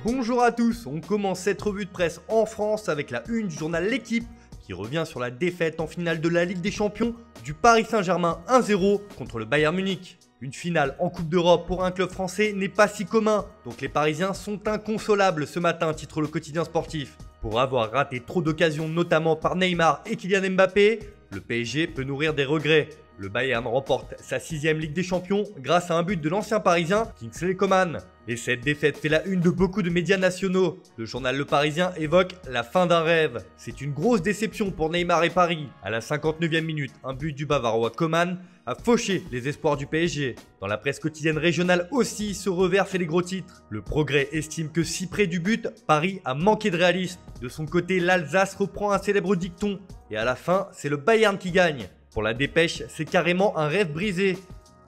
Bonjour à tous, on commence cette revue de presse en France avec la une du journal L'Équipe qui revient sur la défaite en finale de la Ligue des Champions du Paris Saint-Germain 1-0 contre le Bayern Munich. Une finale en Coupe d'Europe pour un club français n'est pas si commun, donc les Parisiens sont inconsolables ce matin, titre le quotidien sportif. Pour avoir raté trop d'occasions notamment par Neymar et Kylian Mbappé, le PSG peut nourrir des regrets. Le Bayern remporte sa 6e Ligue des Champions grâce à un but de l'ancien parisien Kingsley Coman. Et cette défaite fait la une de beaucoup de médias nationaux. Le journal Le Parisien évoque la fin d'un rêve. C'est une grosse déception pour Neymar et Paris. À la 59e minute, un but du Bavarois Coman a fauché les espoirs du PSG. Dans la presse quotidienne régionale aussi se reversent les gros titres. Le Progrès estime que si près du but, Paris a manqué de réalisme. De son côté, l'Alsace reprend un célèbre dicton. Et à la fin, c'est le Bayern qui gagne. Pour la Dépêche, c'est carrément un rêve brisé.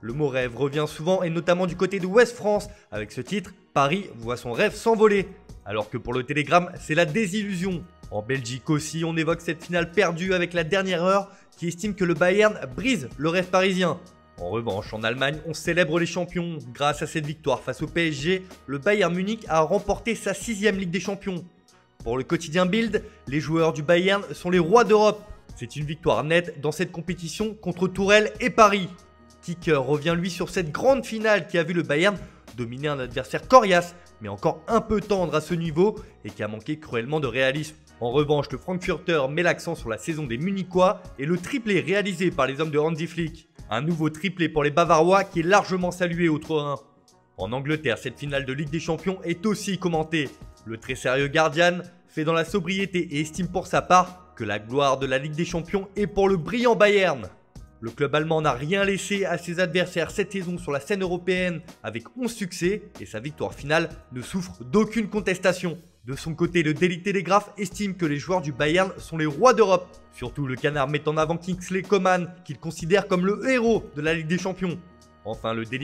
Le mot rêve revient souvent et notamment du côté de Ouest France. Avec ce titre, Paris voit son rêve s'envoler. Alors que pour le Télégramme, c'est la désillusion. En Belgique aussi, on évoque cette finale perdue avec la dernière heure qui estime que le Bayern brise le rêve parisien. En revanche, en Allemagne, on célèbre les champions. Grâce à cette victoire face au PSG, le Bayern Munich a remporté sa 6e Ligue des Champions. Pour le quotidien Bild, les joueurs du Bayern sont les rois d'Europe. C'est une victoire nette dans cette compétition contre Tourelle et Paris. Kicker revient lui sur cette grande finale qui a vu le Bayern dominer un adversaire coriace, mais encore un peu tendre à ce niveau et qui a manqué cruellement de réalisme. En revanche, le Frankfurter met l'accent sur la saison des Munichois et le triplé réalisé par les hommes de Hansi Flick. Un nouveau triplé pour les Bavarois qui est largement salué au 3-1. En Angleterre, cette finale de Ligue des Champions est aussi commentée. Le très sérieux Guardian fait dans la sobriété et estime pour sa part que la gloire de la Ligue des Champions est pour le brillant Bayern. Le club allemand n'a rien laissé à ses adversaires cette saison sur la scène européenne avec 11 succès et sa victoire finale ne souffre d'aucune contestation. De son côté, le Daily Telegraph estime que les joueurs du Bayern sont les rois d'Europe. Surtout le Canard met en avant Kingsley Coman qu'il considère comme le héros de la Ligue des Champions. Enfin, le Daily